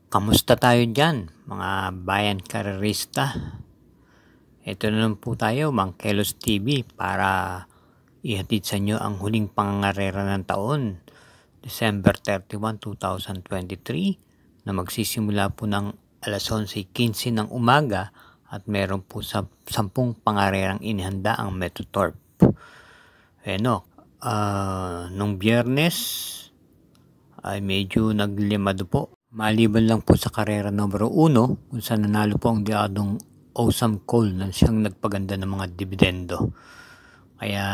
Kamusta tayo dyan, mga bayan karerista? Ito na naman po tayo, Mang Kelos TV, para ihatid sa inyo ang huling pangangarera ng taon, December 31, 2023, na magsisimula po ng alas 11:15 ng umaga at meron po sa 10 pangarerang inihanda ang Metrotorp. Nung Biyernes ay medyo naglimado po. Maliban lang po sa karera numero 1 kung saan nanalo po ang diadong Awesome Call na siyang nagpaganda ng mga dividendo. Kaya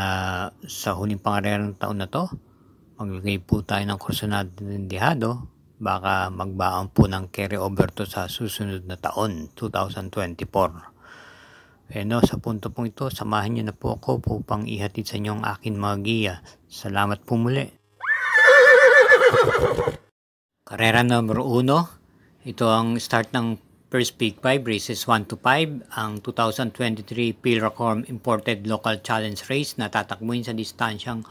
sa huling pangarera ng taon na to, maglagay po tayo ng kursunado ng dihado, baka magbaon po ng carry over to sa susunod na taon, 2024. Sa punto pong ito, samahan niyo na po ako upang ihatid sa inyo ang aking mga giya. Salamat po muli. Karera number 1, ito ang start ng first Big 5, races 1 to 5, ang 2023 Pilracom Imported Local Challenge Race na tatakbuhin sa distansyang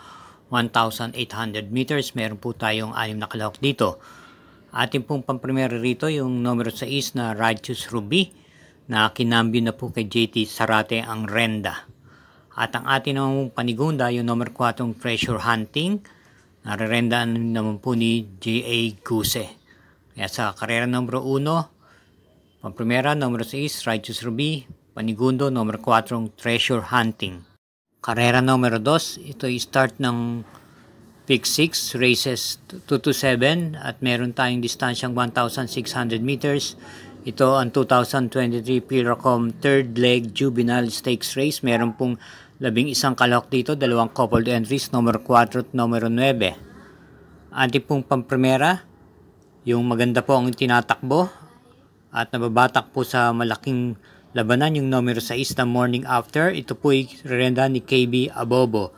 1,800 meters. Meron po tayong 6 na kalahok dito. Ating pong pamprimero rito yung numero 6 na Righteous Ruby na kinambyo na po kay JT Sarate ang Renda. At ang ating namang panigunda yung numero 4 Treasure Hunting, narerendaan naman po ni J.A. Guse. Kaya sa karera numero 1, pamprimera numero 6, Righteous Ruby, panigundo numero 4, Treasure Hunting. Karera numero 2, ito ay start ng Pick 6, races 2 to 7 at meron tayong distansyang 1,600 meters. Ito ang 2023 Pilracom third leg juvenile stakes race. Meron pong 11 kalahok dito, 2 coupled entries, numero 4 at numero 9. Ating pong pamprimera, yung maganda po ang tinatakbo at nababatak po sa malaking labanan yung numero 6 na Morning After. Ito po ay rerenda ni KB Abobo.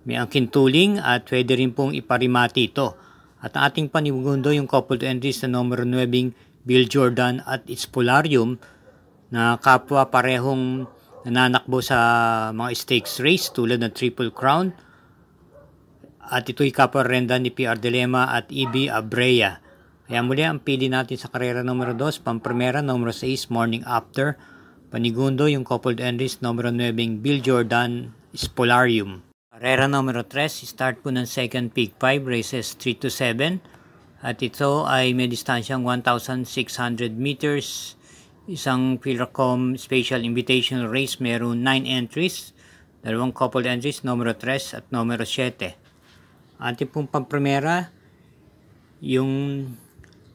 May angkin tuling at pwede rin pong iparimati ito. At ang ating panigundo yung coupled entries na numero 9 Bill Jordan at Ispolarium na kapwa parehong nananakbo sa mga stakes race tulad ng Triple Crown. At ito'y kaparenda ni PR Dilema at EB Abrea. Kaya muli ang pili natin sa karera numero 2, pamprimera numero 6, Morning After. Panigundo yung coupled entries numero 9, Bill Jordan, Spolarium. Karera numero 3, start po ng second Peak 5, races 3 to 7. At ito ay may distansyang 1,600 meters. Isang Pilracom Special Invitational Race, meron 9 entries, 2 coupled entries, numero 3 at numero 7. Ating pong pamprimera, yung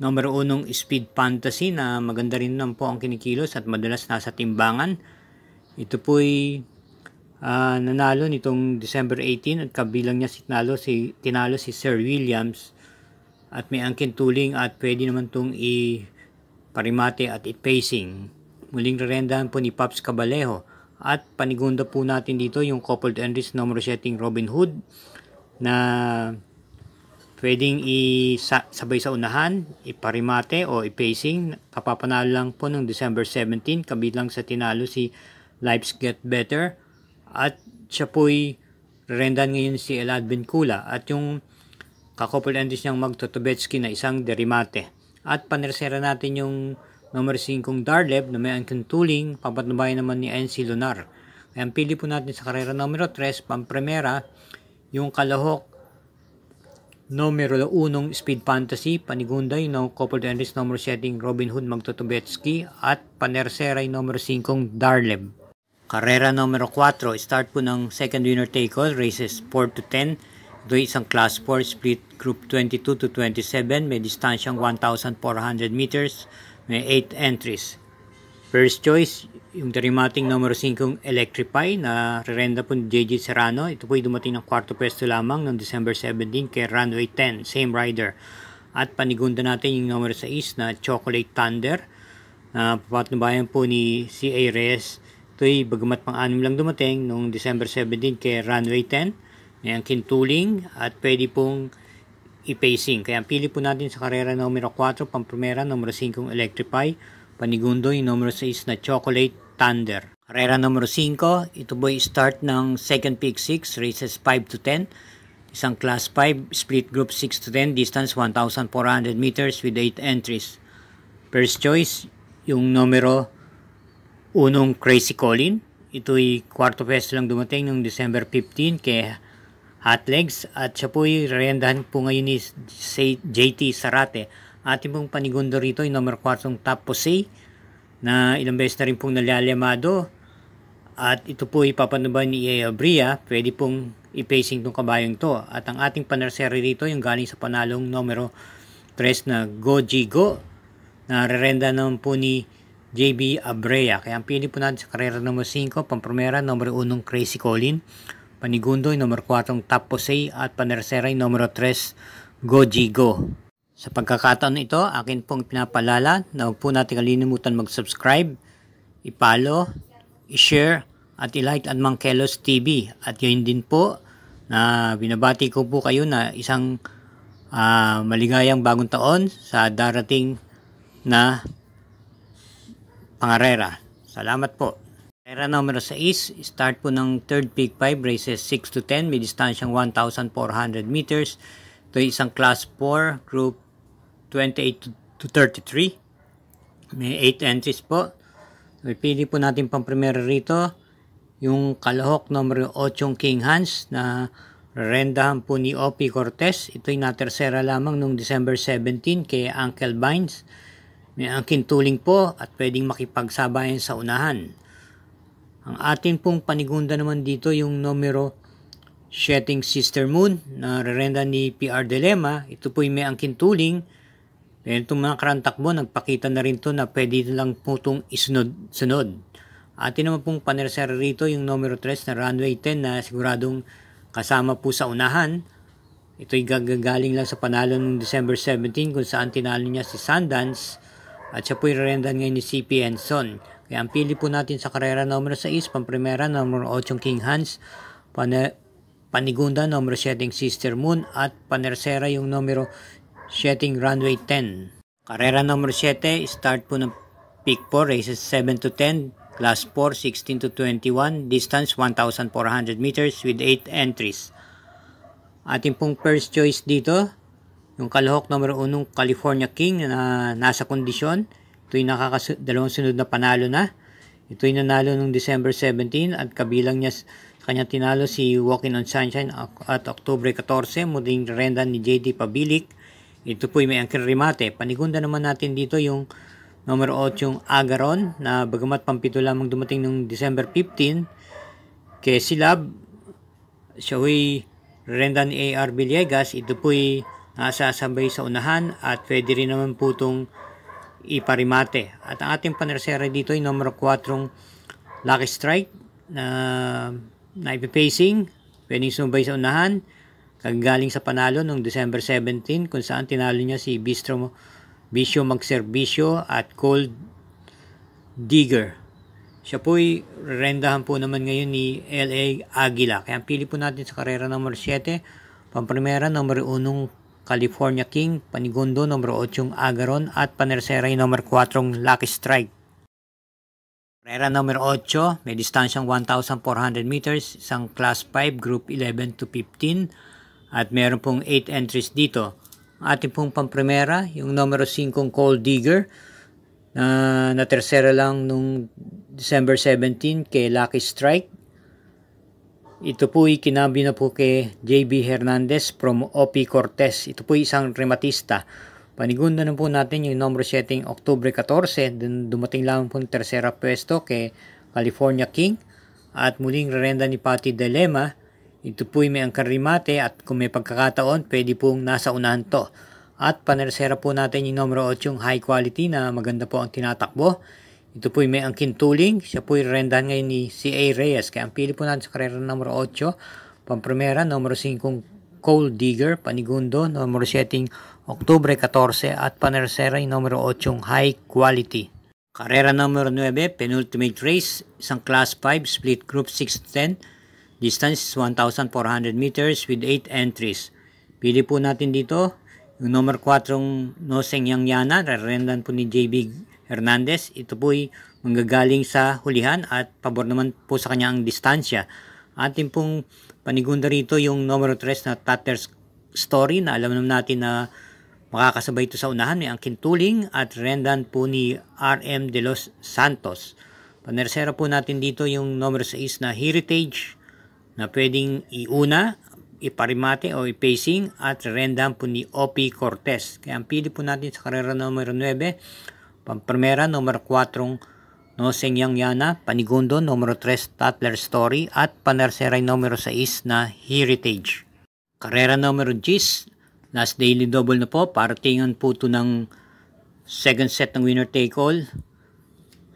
numero 1 Speed Fantasy na maganda rin naman po ang kinikilos at madalas nasa timbangan. Ito po'y nanalo nitong December 18 at kabilang niya tinalo si Sir Williams at may angkin tuling at pwede naman itong parimate at i-pacing. Muling rerendahan po ni Pops Cabalejo. At panigunda po natin dito yung coupled entries numero 7 Robin Hood na pwedeng sabay sa unahan, iparimate o i-pacing. Kapapanalo lang po ng December 17, kabilang sa tinalo si Lives Get Better. At siya po'y rerendahan ngayon si Elad Bencula at yung kakoupled entries niyang Magtotobetsky na isang derimate. At panersera natin yung numero 5 Darleb na may angkin tuling, papatnubayan naman ni NC Lunar. Kaya ang pili po natin sa karera numero 3, pamprimera, yung kalahok numero 1 Speed Fantasy, panigunda yung coupled entries numero 7 Robin Hood Magtotobetsky at panersera yung numero 5 Darleb. Karera numero 4, start po ng second winner take all, races 4 to 10. Ito ay isang class 4 split group 22 to 27, may distansyang 1,400 meters, may 8 entries. First choice, yung derimating numero 5 Electrify na rerenda po ni JJ Serrano. Ito po ay dumating ng kwarto pwesto lamang ng December 17 kay Runway 10, same rider. At panigunda natin yung numero 6 na Chocolate Thunder na papatnubayan po ni C.A. Reyes. Ito ay bagamat pang-anim lang dumating noong December 17 kay Runway 10. May angkin tuling at pwede pong i-pacing. Kaya pili po natin sa karera numero 4, pamprimera numero 5 Electrify, panigundo yung numero 6 na Chocolate Thunder. Karera numero 5, ito po start ng second Peak 6, races 5 to 10. Isang class 5, split group 6 to 10, distance 1,400 meters with 8 entries. First choice, yung numero 1 Crazy Colin. Ito'y kwarto peso lang dumating noong December 15 kay Hot Legs at siya po'y rendahan po ngayon ni JT Sarate. Ating pong panigundo rito yung numero 4 Top Posay na ilang beses na rin pong nalalamado at ito po ipapanuban ni Ea Bria. Pwede pong i-pacing tong kabayong to. At ang ating panerseri rito yung galing sa panalong numero 3 na Goji Go na rerenda naman po ni JB Abrea. Kaya ang pili po natin sa karera numero 5, pampromera, numero 1 Crazy Colin, panigundo yung numero 4 Top Posay at panersera yung numero 3 Goji Go. Sa pagkakataon ito, akin pong pinapalala na huwag po natin kalilimutan mag-subscribe, i-follow, i-share at i-like at Mangkelos TV. At yun din po na binabati ko po kayo na isang maligayang bagong taon sa darating na pangarera. Salamat po. Karera numero 6, start po ng third peak 5, races 6 to 10, may distansyang 1,400 meters. Ito ay isang class 4, group 28 to 33. May 8 entries po. Pili po natin pang primera rito, yung kalahok numero 8 King Hans na rendahan po ni O.P. Cortez. Ito ay natersera lamang noong December 17 kay Uncle Vines. May angkin tuling po at pwedeng makipagsabayan sa unahan. Ang atin pong panigunda naman dito yung numero Shedding Sister Moon na rerenda ni PR Dilema. Ito po yung may angkin tuling. Pero itong mga karantakbo, nagpakita na rin to na pwede lang po itong isunod-sunod. Atin naman pong panersera rito yung numero 3 na Runway 10 na siguradong kasama po sa unahan. Ito'y gagaling lang sa panalo ng December 17 kung saan tinalo niya si Sundance. At siya po'y rendan ngayon ni CP Enson. Kaya ang pili po natin sa karera numero 6, pamprimera numero 8 King Hans, panigunda numero 7 Sister Moon at panersera yung numero 7 Runway 10. Karera numero 7, start po ng peak 4, races 7 to 10, class 4, 16 to 21, distance 1,400 meters with 8 entries. Ating pong first choice dito, yung kalahok numero 1 California King na nasa kondisyon. Ito'y dalawang sunod na panalo na. Ito'y nanalo noong December 17 at kabilang niya kanya tinalo si Walking on Sunshine at October 14, muling renda ni JD Pabilik. Ito po'y may angkin remate. Panigunda naman natin dito yung numero 8 Agaron na bagamat pampito lamang dumating noong December 15 kay Silab. Siya huy renda ni AR Villegas. Ito po'y nasasabay sa unahan at pwede rin naman po itong iparimate. At ang ating panersera dito ay numero 4 Lucky Strike na ipipacing, pwedeng sumabay sa unahan, kagaling sa panalo noong December 17 kung saan tinalo niya si Bisyo Magserbisyo at Cold Digger. Siya po'y rendahan po naman ngayon ni LA Aguila. Kaya ang pili po natin sa karera numero 7, pamprimera numero 1 California King, panigundo numero 8 Agaron at panersera yung numero 4 Lucky Strike. Karera numero 8, may distansyang 1,400 meters, isang class 5, group 11 to 15 at meron pong 8 entries dito. Ating pong pamprimera, yung numero 5 Cold Digger na tersera lang nung December 17 kay Lucky Strike. Ito po ay kinabi na po kay JB Hernandez from O.P. Cortez. Ito po ay isang rematista. Panigunda na po natin yung number setting October 14. Dumating lang po ng tersera pwesto kay California King. At muling rerenda ni Patty Dilema. Ito po ay may angkan remate at kung may pagkakataon, pwede pong nasa unahan to. At panersera po natin yung numero 8 High Quality na maganda po ang tinatakbo. Ito po may angkin tuling. Siya po rendahan ngayon ni C.A. Reyes. Kaya ang pili po natin sa karera numero 8, pamprimera numero 5 Cold Digger, panigundo numero 7 October 14 at panersera yung numero 8 High Quality. Karera numero 9, penultimate race, isang class 5, split group 6-10, distance 1,400 meters with 8 entries. Pili po natin dito yung numero 4 Noseng Yangyana, rerendan po ni JB Hernandez. Ito po ay manggagaling sa hulihan at pabor naman po sa kanya ang distansya. Ating pong panigunda rito yung numero 3 na Tatter's Story na alam naman natin na Makakasabay ito sa unahan ni Angkin Tuling at rendan po ni RM De Los Santos. Panersera po natin dito yung numero 6 na Heritage na pwedeng iuna, iparimate o ipacing at rendan po ni OP Cortez. Kaya ang pili po natin sa karera numero 9, pampremera numero 4 Noseng Yang Yana, panigundo numero 3 Tatler Story at panersera numero 6 na Heritage. Karera numero 10, last daily double na po, paratingan po ito ng second set ng winner take all,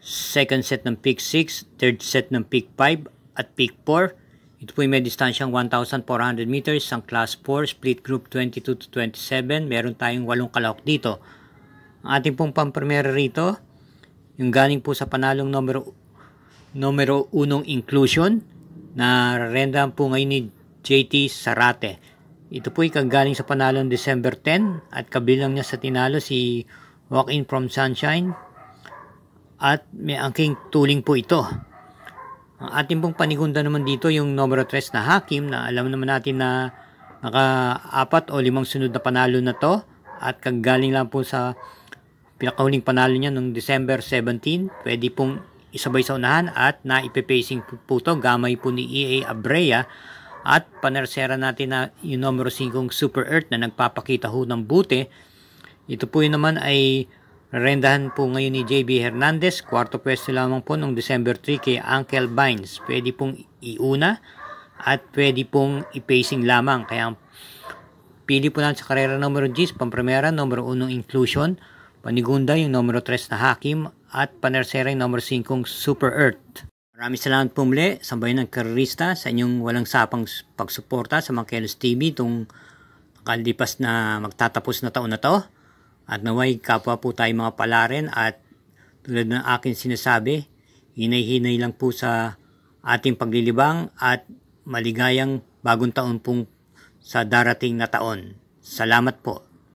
second set ng pick 6, third set ng pick 5 at pick 4. Ito po may distansyang 1,400 meters, ang class 4, split group 22 to 27. Meron tayong 8 kalahok dito. Ang ating pong pampremera rito, yung galing po sa panalong numero 1 inclusion na rendan po ngayon ni JT Sarate. Ito po ikagaling sa panalong December 10 at kabilang niya sa tinalo si Walk In From Sunshine at may Angkin Tuling po ito. Ang ating pong panigunda naman dito yung numero 3 na Hakim na alam naman natin na naka-4 o 5 sunod na panalo na to at kagaling lang po sa pinakahuling panalo niya noong December 17. Pwede pong isabay sa unahan at naipipacing po ito gamay po ni EA Abrea. At panersera natin na yung numero 5 Super Earth na nagpapakita ho ng buti. Ito po yun naman ay rendahan po ngayon ni JB Hernandez. Kwarto pwesto lamang po noong December 3 kay Uncle Vines. Pwede pong iuna at pwede pong ipacing lamang. Kaya pili po natin sa karera numero 10, pampremera numero 1 Inclusion, panigunda yung numero 3 na Hakim at panersera yung numero 5 Super Earth. Maraming salamat po muli sa bayan ng karerista sa inyong walang sapang pagsuporta sa mga Kelos TV itong nakalipas na magtatapos na taon na to. At naway kapwa po tayo mga palarin at tulad ng akin sinasabi, hinay-hinay lang po sa ating paglilibang at maligayang bagong taon pong sa darating na taon. Salamat po.